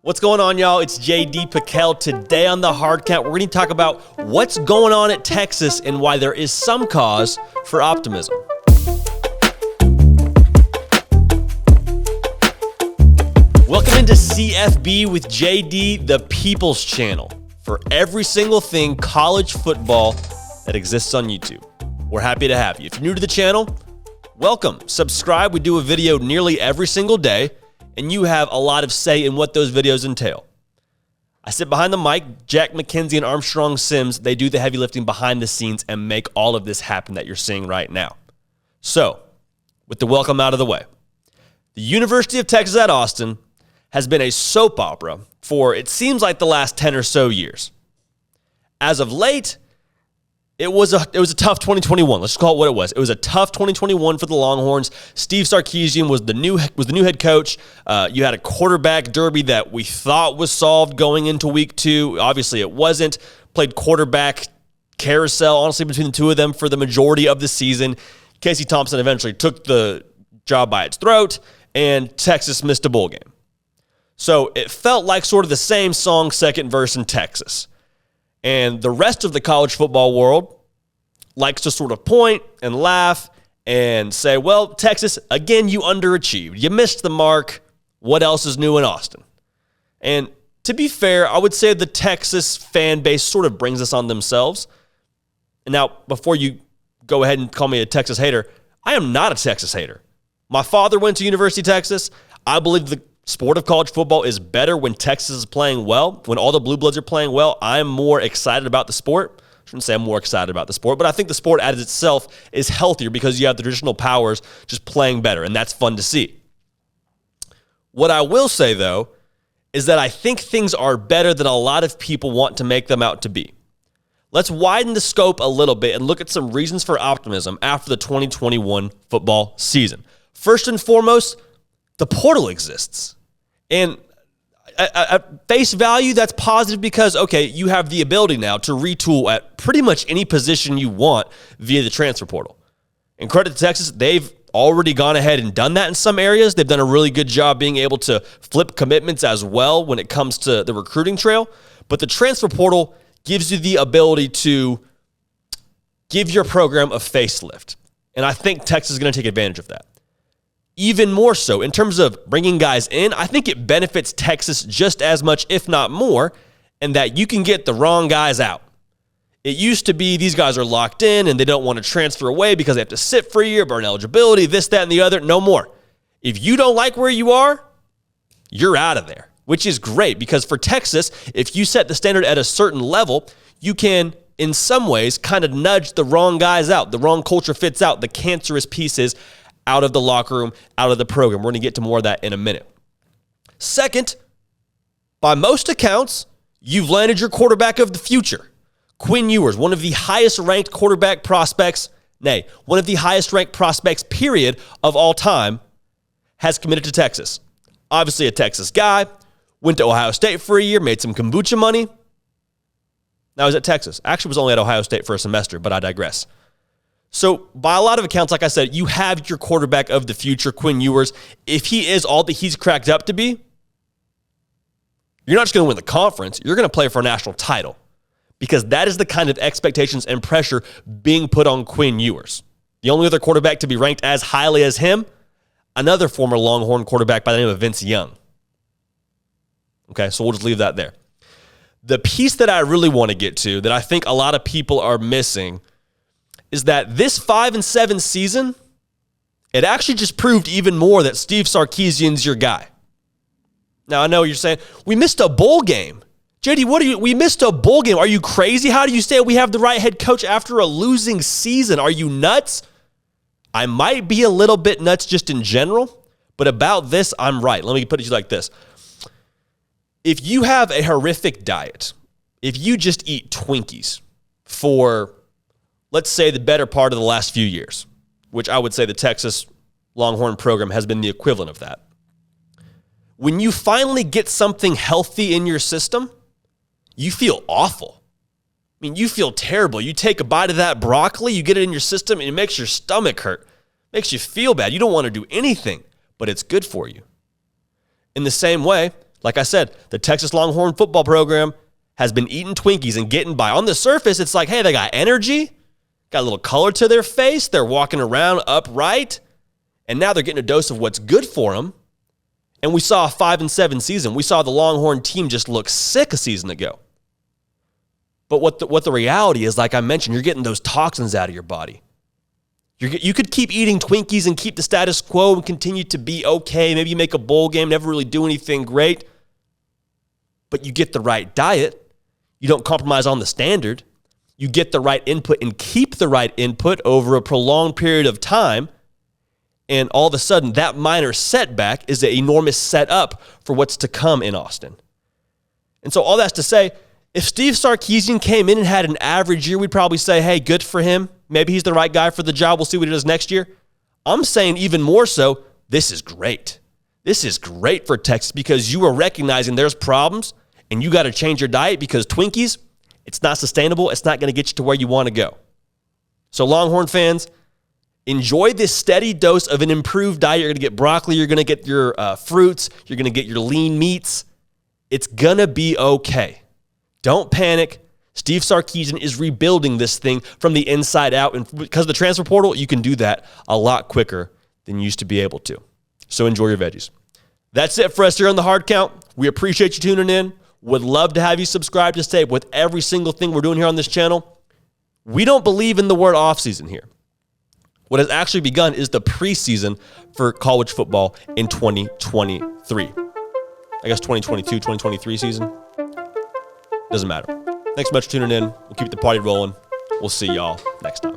What's going on, y'all? It's JD Piquel. Today on the Hard Count, we're going to talk about what's going on at Texas and why there is some cause for optimism. Welcome into CFB with JD, the People's Channel, for every single thing college football that exists on YouTube. We're happy to have you. If you're new to the channel, welcome. Subscribe. We do a video nearly every single day, and you have a lot of say in what those videos entail. I sit behind the mic. Jack McKenzie and Armstrong Sims, they do the heavy lifting behind the scenes and make all of this happen that you're seeing right now. So, with the welcome out of the way, the University of Texas at Austin has been a soap opera for, it seems like, the last 10 or so years. As of late, it was a tough 2021. Let's just call it what it was. It was a tough 2021 for the Longhorns. Steve Sarkisian was the new head coach. You had a quarterback derby that we thought was solved going into week 2. Obviously, it wasn't. Played quarterback carousel, honestly, between the two of them for the majority of the season. Casey Thompson eventually took the job by its throat, and Texas missed a bowl game. So it felt like sort of the same song, second verse in Texas. And the rest of the college football world likes to sort of point and laugh and say, well, Texas, again, you underachieved. You missed the mark. What else is new in Austin? And to be fair, I would say the Texas fan base sort of brings this on themselves. And now, before you go ahead and call me a Texas hater, I am not a Texas hater. My father went to University of Texas. I believe the sport of college football is better when Texas is playing well. When all the Blue Bloods are playing well, I'm more excited about the sport. I shouldn't say I'm more excited about the sport, but I think the sport as itself is healthier because you have the traditional powers just playing better, and that's fun to see. What I will say, though, is that I think things are better than a lot of people want to make them out to be. Let's widen the scope a little bit and look at some reasons for optimism after the 2021 football season. First and foremost, the portal exists. And at face value, that's positive because, okay, you have the ability now to retool at pretty much any position you want via the transfer portal. And credit to Texas, they've already gone ahead and done that in some areas. They've done a really good job being able to flip commitments as well when it comes to the recruiting trail. But the transfer portal gives you the ability to give your program a facelift. And I think Texas is going to take advantage of that. Even more so, in terms of bringing guys in, I think it benefits Texas just as much, if not more, in that you can get the wrong guys out. It used to be these guys are locked in and they don't want to transfer away because they have to sit for a year, burn eligibility, this, that, and the other. No more. If you don't like where you are, you're out of there, which is great because for Texas, if you set the standard at a certain level, you can, in some ways, kind of nudge the wrong guys out. The wrong culture fits out, the cancerous pieces out of the locker room, out of the program. We're going to get to more of that in a minute. Second, by most accounts, you've landed your quarterback of the future. Quinn Ewers, one of the highest ranked quarterback prospects, one of the highest ranked prospects, period, of all time, has committed to Texas. Obviously a Texas guy, went to Ohio State for a year, made some kombucha money. Now he's at Texas. Actually was only at Ohio State for a semester, but I digress. So by a lot of accounts, like I said, you have your quarterback of the future, Quinn Ewers. If he is all that he's cracked up to be, you're not just going to win the conference. You're going to play for a national title because that is the kind of expectations and pressure being put on Quinn Ewers. The only other quarterback to be ranked as highly as him, another former Longhorn quarterback by the name of Vince Young. Okay, so we'll just leave that there. The piece that I really want to get to that I think a lot of people are missing is that this 5-7 season, it actually just proved even more that Steve Sarkisian's your guy. Now, I know you're saying, we missed a bowl game. JD, we missed a bowl game. Are you crazy? How do you say we have the right head coach after a losing season? Are you nuts? I might be a little bit nuts just in general, but about this, I'm right. Let me put it to you like this. If you have a horrific diet, if you just eat Twinkies for, let's say, the better part of the last few years, which I would say the Texas Longhorn program has been the equivalent of that. When you finally get something healthy in your system, you feel awful. I mean, you feel terrible. You take a bite of that broccoli, you get it in your system, and it makes your stomach hurt. Makes you feel bad. You don't want to do anything, but it's good for you. In the same way, Like I said, the Texas Longhorn football program has been eating Twinkies and getting by. On the surface, it's like, hey, they got energy, got a little color to their face. They're walking around upright. And now they're getting a dose of what's good for them. And we saw a 5-7 season. We saw the Longhorn team just look sick a season ago. But what the reality is, like I mentioned, you're getting those toxins out of your body. You could keep eating Twinkies and keep the status quo and continue to be okay. Maybe you make a bowl game, never really do anything great. But you get the right diet. You don't compromise on the standard. You get the right input and keep the right input over a prolonged period of time. And all of a sudden, that minor setback is an enormous setup for what's to come in Austin. And so all that's to say, if Steve Sarkisian came in and had an average year, we'd probably say, hey, good for him. Maybe he's the right guy for the job. We'll see what he does next year. I'm saying even more so, this is great. This is great for Texas because you are recognizing there's problems and you got to change your diet because Twinkies, it's not sustainable. It's not going to get you to where you want to go. So Longhorn fans, enjoy this steady dose of an improved diet. You're going to get broccoli. You're going to get your fruits. You're going to get your lean meats. It's going to be okay. Don't panic. Steve Sarkisian is rebuilding this thing from the inside out. And because of the transfer portal, you can do that a lot quicker than you used to be able to. So enjoy your veggies. That's it for us here on The Hard Count. We appreciate you tuning in. Would love to have you subscribe to stay up with every single thing we're doing here on this channel. We don't believe in the word offseason here. What has actually begun is the preseason for college football in 2023. I guess 2022, 2023 season. Doesn't matter. Thanks so much for tuning in. We'll keep the party rolling. We'll see y'all next time.